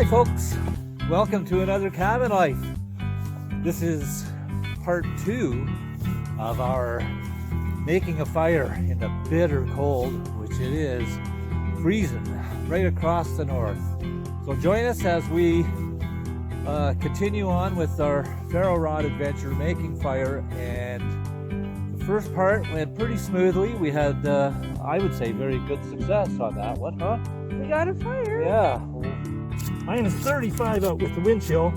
folks, welcome to another cabin life. This is part 2 of our making a fire in the bitter cold, which it is freezing right across the north. So join us as we continue on with our Ferro Rod adventure making fire, and the first part went pretty smoothly. We had I would say very good success on that one, huh? We got a fire. Yeah. Mine is 35 out with the wind chill,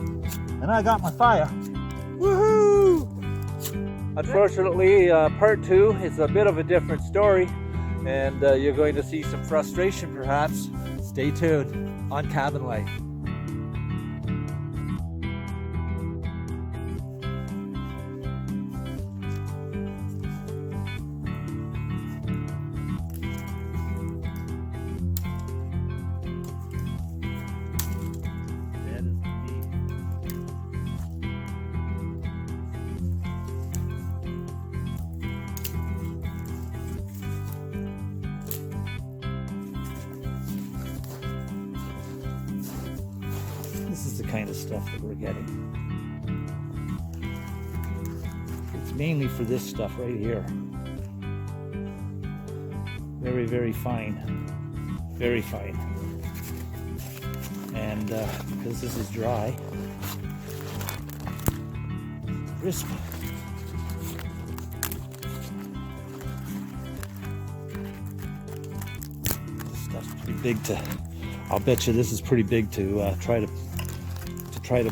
and I got my fire. Woohoo! Unfortunately, part 2 is a bit of a different story, and you're going to see some frustration perhaps. Stay tuned on Cabin Life. This is the kind of stuff that we're getting. It's mainly for this stuff right here. Very, very fine. Very fine. And because this is dry, crisp. This stuff's pretty big to, I'll bet you this is pretty big to try to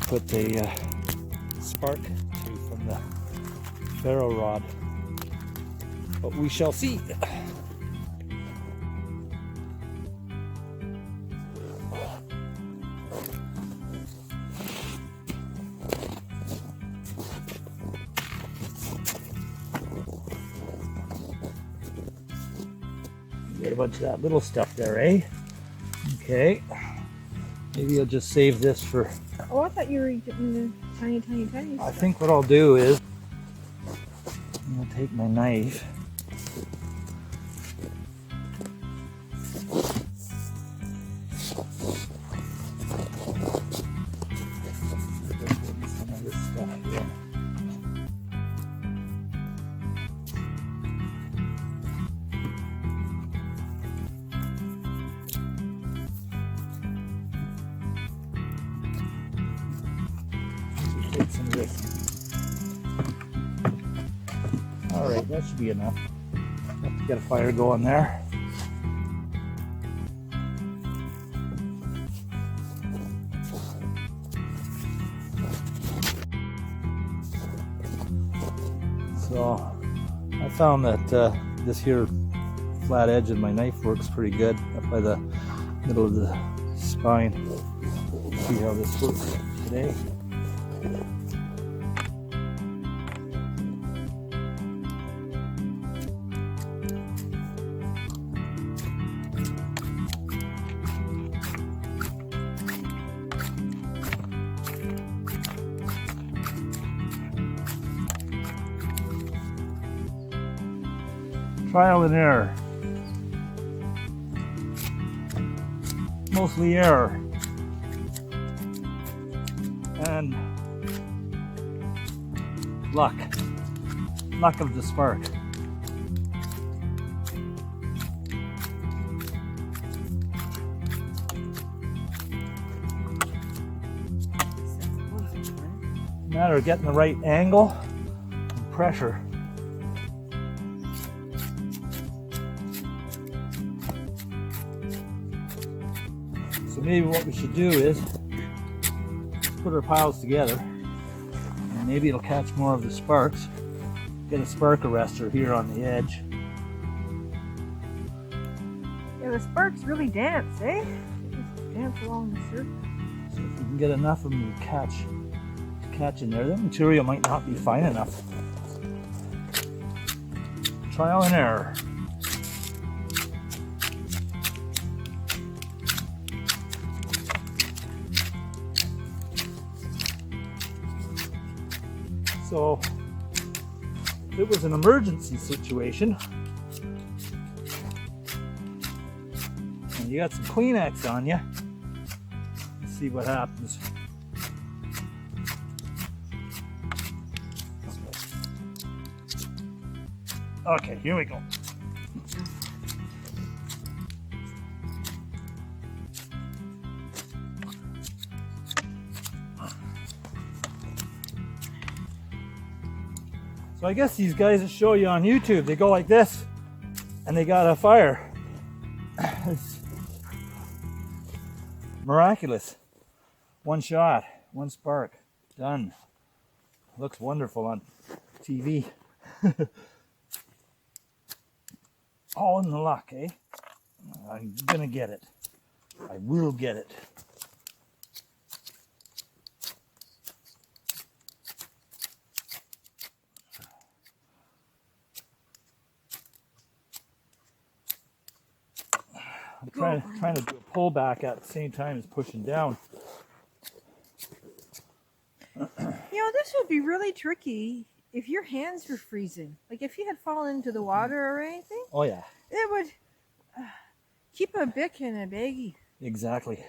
put a spark to from the ferro rod, but we shall see. Got a bunch of that little stuff there, eh? Okay, maybe I'll just save this for. Oh, I thought you were getting the tiny stuff. I think what I'll do is I'll take my knife. Some of this stuff here. Some of this. All right, that should be enough. Get a fire going there. So I found that this here flat edge of my knife works pretty good up by the middle of the spine. See how this works today. Trial and error. Mostly error. And luck. Luck of the spark. Matter of getting the right angle and pressure. So maybe what we should do is put our piles together, and maybe it'll catch more of the sparks. Get a spark arrestor here on the edge. Yeah, the sparks really dance, eh? They just dance along the surface. So if we can get enough of them to catch in there, the material might not be fine enough. Trial and error. So if it was an emergency situation and you got some Kleenex on you, see what happens. Okay, here we go. So I guess these guys that show you on YouTube, they go like this and they got a fire. It's miraculous. One shot, one spark, done. Looks wonderful on TV. All in the luck, eh? I'm gonna get it. I will get it. I'm trying to do a pullback at the same time as pushing down. You know, this would be really tricky if your hands were freezing. Like if you had fallen into the water or anything. Oh yeah. It would keep a Bic in a baggie. Exactly.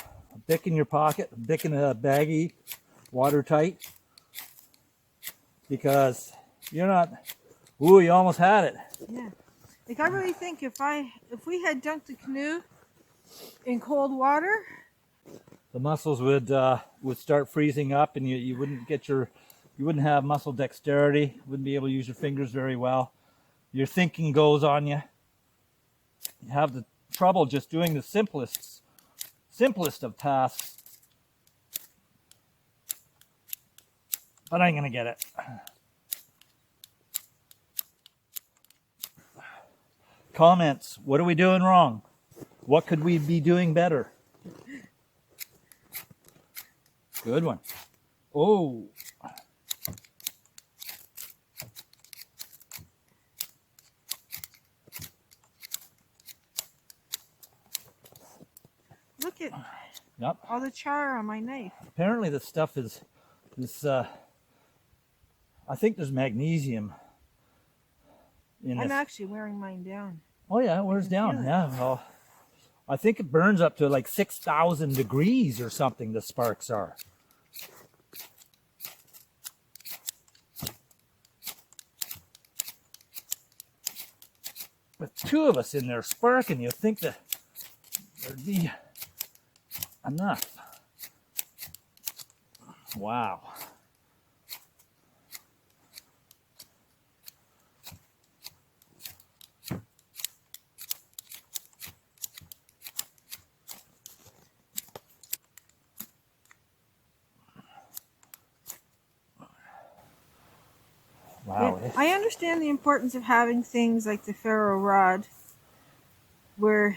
A Bic in your pocket, a Bic in a baggie, watertight. Because you're not, ooh, you almost had it. Yeah. Like I really think if we had dunked the canoe in cold water, the muscles would start freezing up, and you wouldn't have muscle dexterity, wouldn't be able to use your fingers very well. Your thinking goes on you. You have the trouble just doing the simplest of tasks. But I'm gonna get it. Comments. What are we doing wrong? What could we be doing better? Good one. Oh. look at Yep. all the char on my knife. Apparently this stuff is I think there's magnesium in I'm this. actually wearing mine down. Oh yeah, it wears down. feel it. Yeah. Well, I think it burns up to like 6,000 degrees or something, the sparks are. With two of us in there sparking, you think that there'd be enough. Wow. Wow. Yeah, I understand the importance of having things like the ferro rod where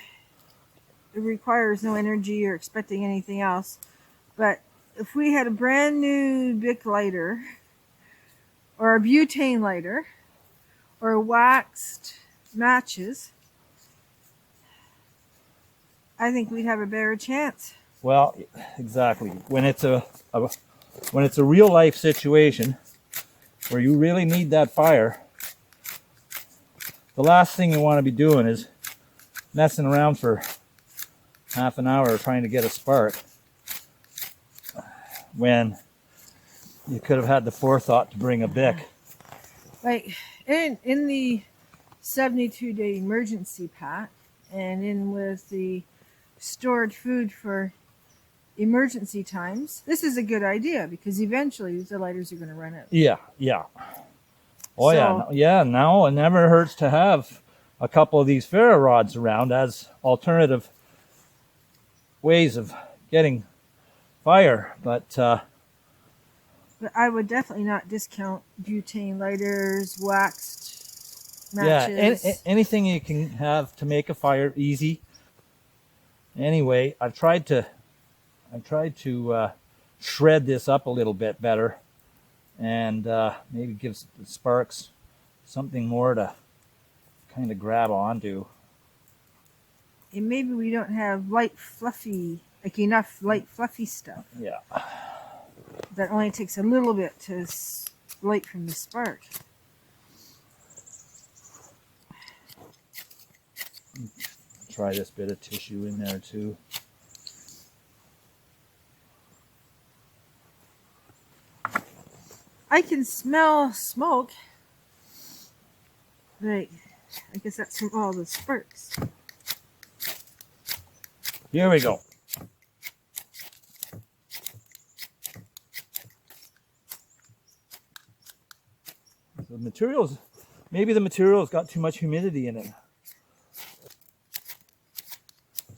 it requires no energy or expecting anything else. But if we had a brand new Bic lighter or a butane lighter or waxed matches, I think we'd have a better chance. Well, exactly. When it's a real life situation where you really need that fire, the last thing you want to be doing is messing around for half an hour trying to get a spark when you could have had the forethought to bring a Bic. Like in the 72-day emergency pack and in with the stored food for emergency times, this is a good idea because eventually the lighters are going to run out. Yeah. Oh yeah. Now it never hurts to have a couple of these ferro rods around as alternative ways of getting fire, but I would definitely not discount butane lighters, waxed matches. yeah, anything you can have to make a fire easy. Anyway, I've tried to shred this up a little bit better and maybe give the sparks something more to kind of grab onto. And maybe we don't have enough light fluffy stuff. Yeah. That only takes a little bit to light from the spark. Try this bit of tissue in there too. I can smell smoke. Like, I guess that's from all the sparks. Here we go. The materials, maybe the materials got too much humidity in it.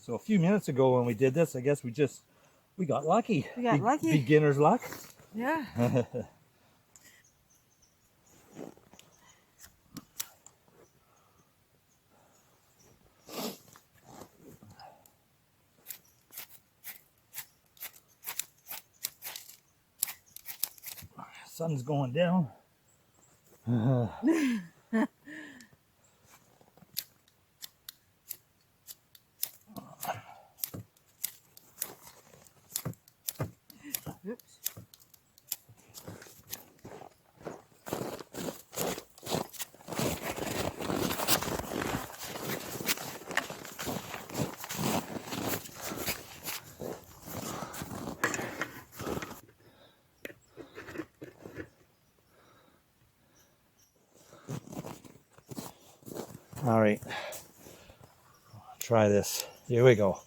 So a few minutes ago when we did this, I guess we got lucky. We got lucky. Beginner's luck. Yeah. Sun's going down. Oops. All right, try this. Here we go.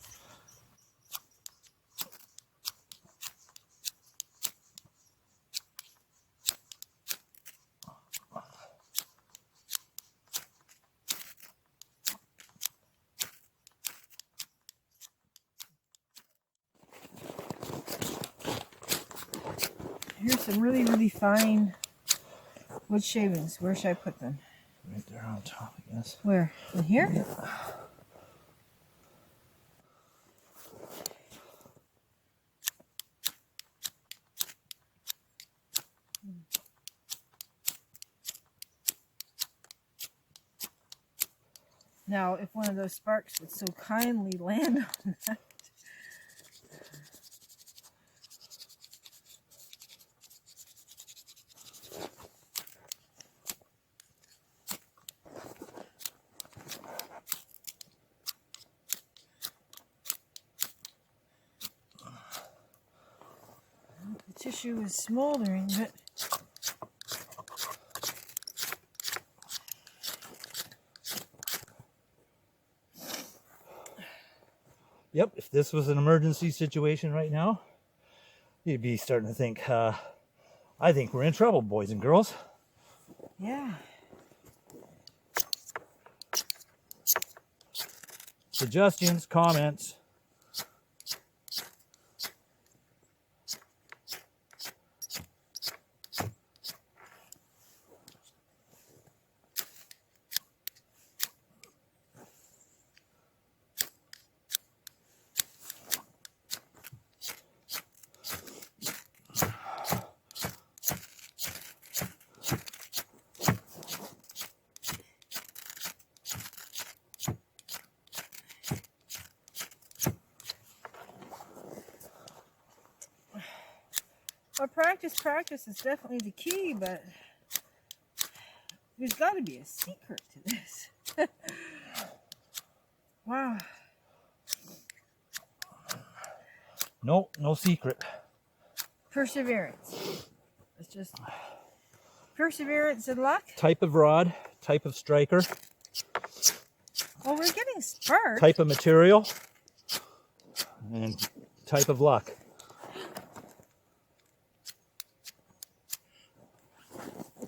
Here's some really, really fine wood shavings. Where should I put them? Right there on top, I guess. Where? In here? Yeah. Now, if one of those sparks would so kindly land on that. The tissue is smoldering, but Yep, if this was an emergency situation right now, you'd be starting to think, I think we're in trouble, boys and girls. yeah. Suggestions, comments. Well, practice is definitely the key, but there's got to be a secret to this. Wow. No secret. Perseverance. It's just perseverance and luck. Type of rod, type of striker, Well, we're getting sparks. type of material, and type of luck.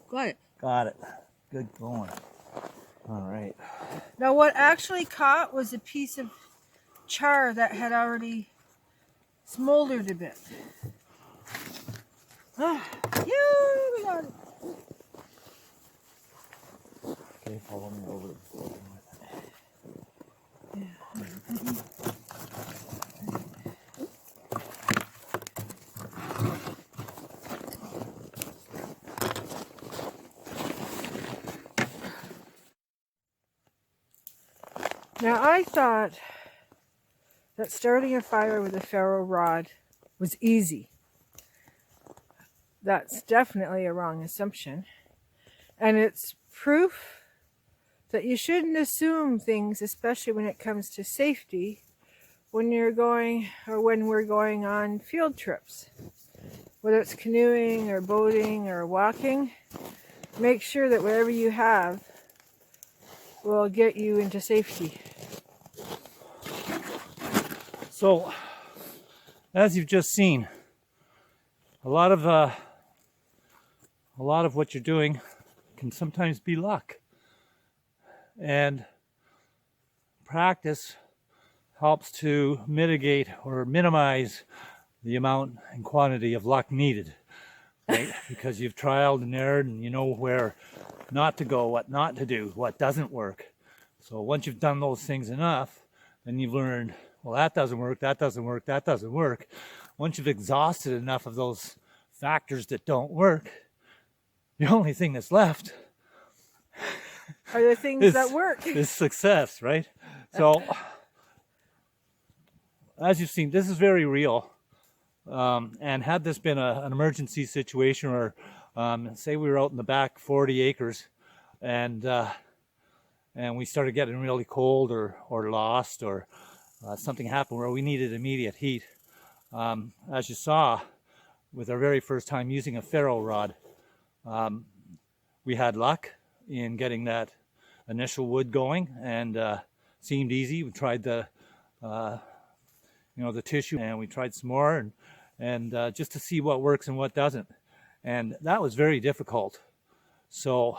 Got it. Got it. Good going. All right. Now, what actually caught was a piece of char that had already smoldered a bit. Ah, yeah, we got it. Okay, follow me over the floor. Now, I thought that starting a fire with a ferro rod was easy. That's definitely a wrong assumption. And it's proof that you shouldn't assume things, especially when it comes to safety, when you're going or when we're going on field trips. whether it's canoeing or boating or walking, make sure that whatever you have will get you into safety. So, as you've just seen, a lot of what you're doing can sometimes be luck, and practice helps to mitigate or minimize the amount and quantity of luck needed, right? Because you've trialed and errored, and you know where not to go, what not to do, what doesn't work. So once you've done those things enough, then you've learned, well, that doesn't work, that doesn't work, that doesn't work. Once you've exhausted enough of those factors that don't work, the only thing that's left are the things that work. Is success, right? So, as you've seen, this is very real. And had this been an emergency situation, or say we were out in the back 40 acres and we started getting really cold or lost, or something happened where we needed immediate heat. As you saw with our very first time using a ferro rod, we had luck in getting that initial wood going, and seemed easy. We tried the the tissue, and we tried some more, and just to see what works and what doesn't, and that was very difficult. So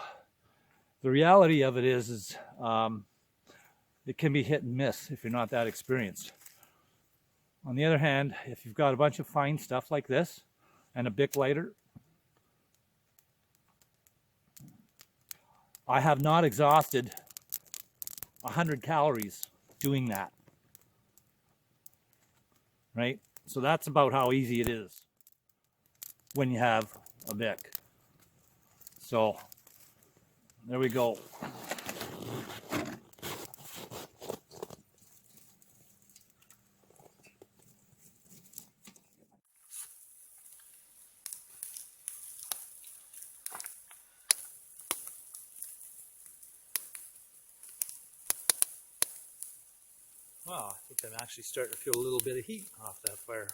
the reality of it is it can be hit and miss if you're not that experienced. On the other hand, if you've got a bunch of fine stuff like this and a Bic lighter, I have not exhausted 100 calories doing that, right? So that's about how easy it is when you have a Bic. So there we go. Wow, I think I'm actually starting to feel a little bit of heat off that fire.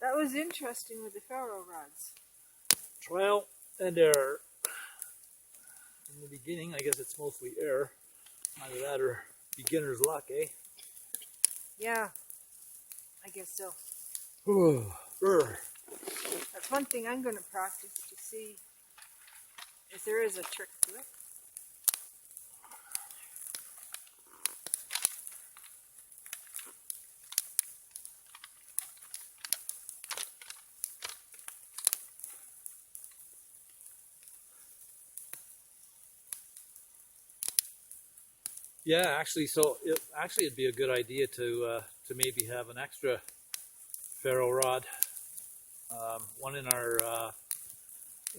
That was interesting with the ferro rods. Trial and error. In the beginning, I guess it's mostly error. Either that or beginner's luck, eh? Yeah, I guess so. That's one thing I'm going to practice to see if there is a trick to it. Yeah, actually, it'd be a good idea to maybe have an extra ferro rod, one in our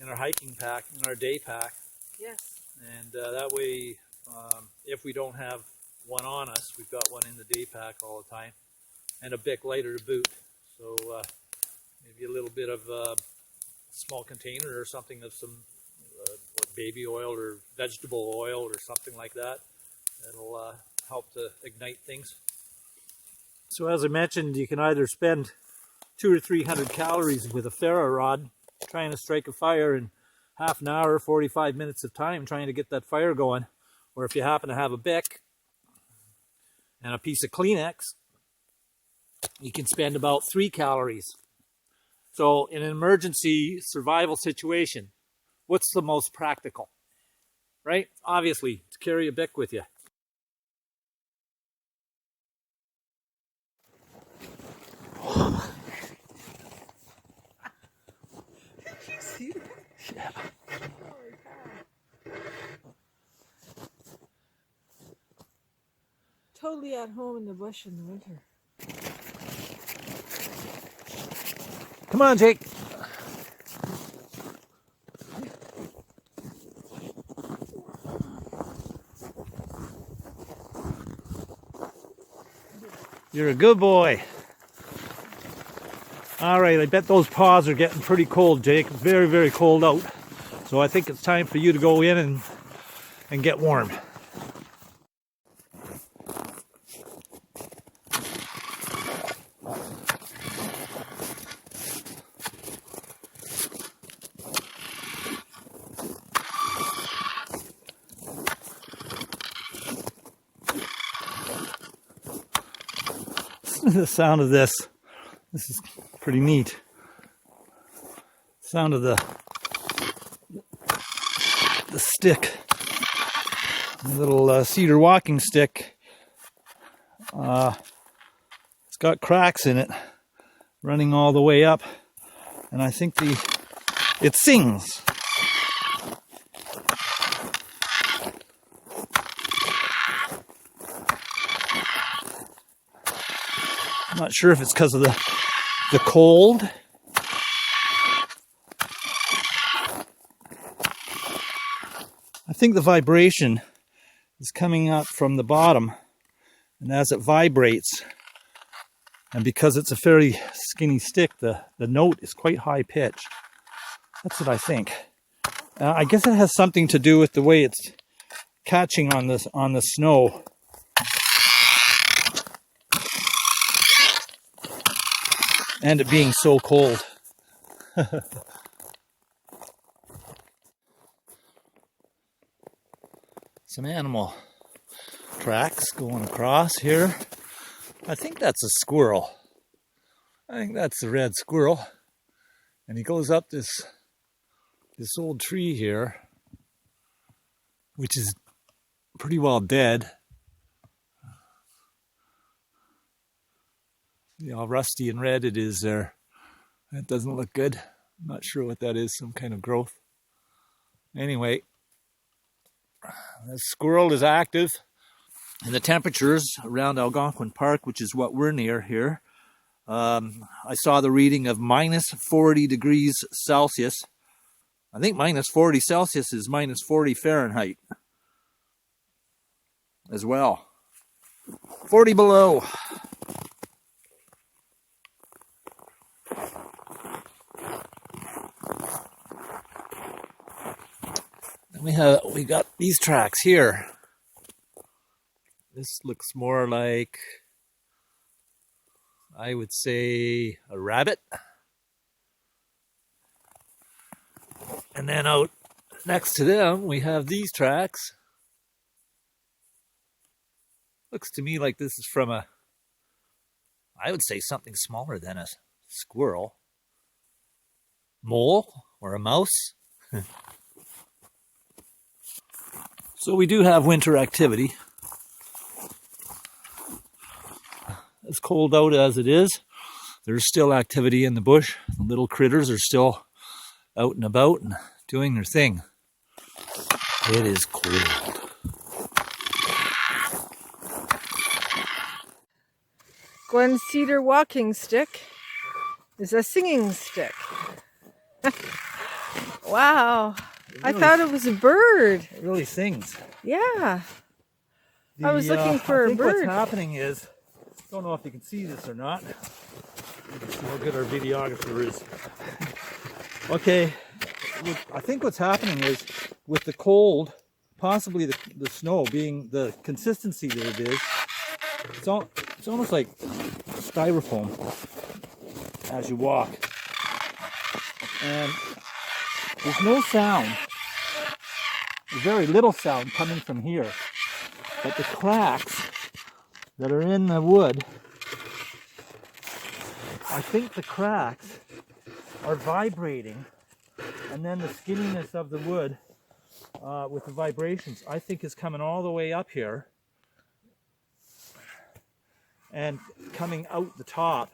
hiking pack, in our day pack. Yes. And that way, if we don't have one on us, we've got one in the day pack all the time, and a Bic lighter to boot. So maybe a little bit of a small container or something of some like baby oil or vegetable oil or something like that. That'll help to ignite things. So as I mentioned, you can either spend 200 or 300 calories with a ferro rod trying to strike a fire in half an hour, 45 minutes of time trying to get that fire going. Or if you happen to have a Bic and a piece of Kleenex, you can spend about 3 calories. So in an emergency survival situation, what's the most practical? Right? Obviously, to carry a Bic with you. Did you see that? Yeah. Holy cow. Totally at home in the bush in the winter. Come on, Jake. You're a good boy. All right, I bet those paws are getting pretty cold, Jake. Very, very cold out. So I think it's time for you to go in and get warm. Listen to the sound of this. This is pretty neat. Sound of the stick, the little cedar walking stick. It's got cracks in it, running all the way up, and I think it sings. I'm not sure if it's because of the cold. I think the vibration is coming up from the bottom, and as it vibrates, and because it's a fairly skinny stick, the note is quite high pitched. That's what I think. I guess it has something to do with the way it's catching on the snow. And it being so cold. Some animal tracks going across here. I think that's a squirrel. I think that's the red squirrel. And he goes up this old tree here, which is pretty well dead. See how rusty and red it is there. That doesn't look good. I'm not sure what that is, some kind of growth. Anyway, the squirrel is active, and the temperatures around Algonquin Park, which is what we're near here, I saw the reading of minus 40 degrees Celsius. I think minus 40 Celsius is minus 40 Fahrenheit as well. 40 below. We got these tracks here. This looks more like, I would say, a rabbit. And then out next to them, we have these tracks. Looks to me like this is from I would say something smaller than a squirrel. Mole or a mouse. So we do have winter activity. As cold out as it is, there's still activity in the bush. The little critters are still out and about and doing their thing. It is cold. Glenn's cedar walking stick is a singing stick. Wow. I thought it was a bird. It really sings. Yeah. I was looking for a bird. What's happening is, I don't know if you can see this or not. Let's see how good our videographer is. Okay, I think what's happening is, with the cold, possibly the snow being the consistency that it is, it's almost like styrofoam as you walk. And there's no sound, very little sound coming from here, but the cracks that are in the wood, I think the cracks are vibrating, and then the skinniness of the wood with the vibrations, I think, is coming all the way up here and coming out the top,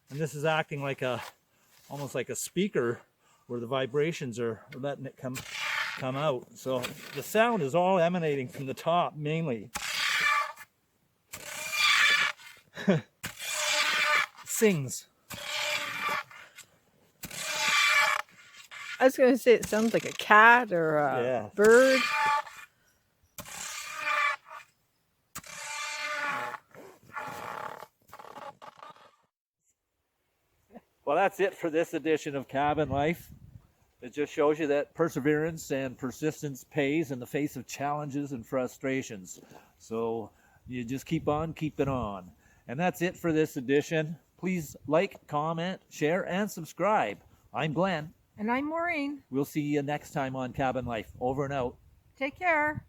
and this is acting like almost like a speaker, where the vibrations are letting it come out. So the sound is all emanating from the top mainly. Sings. I was going to say it sounds like a cat or a bird. Well, that's it for this edition of Cabin Life. It just shows you that perseverance and persistence pays in the face of challenges and frustrations. So you just keep on keeping on. And that's it for this edition. Please like, comment, share, and subscribe. I'm Glenn. And I'm Maureen. We'll see you next time on Cabin Life. Over and out. Take care.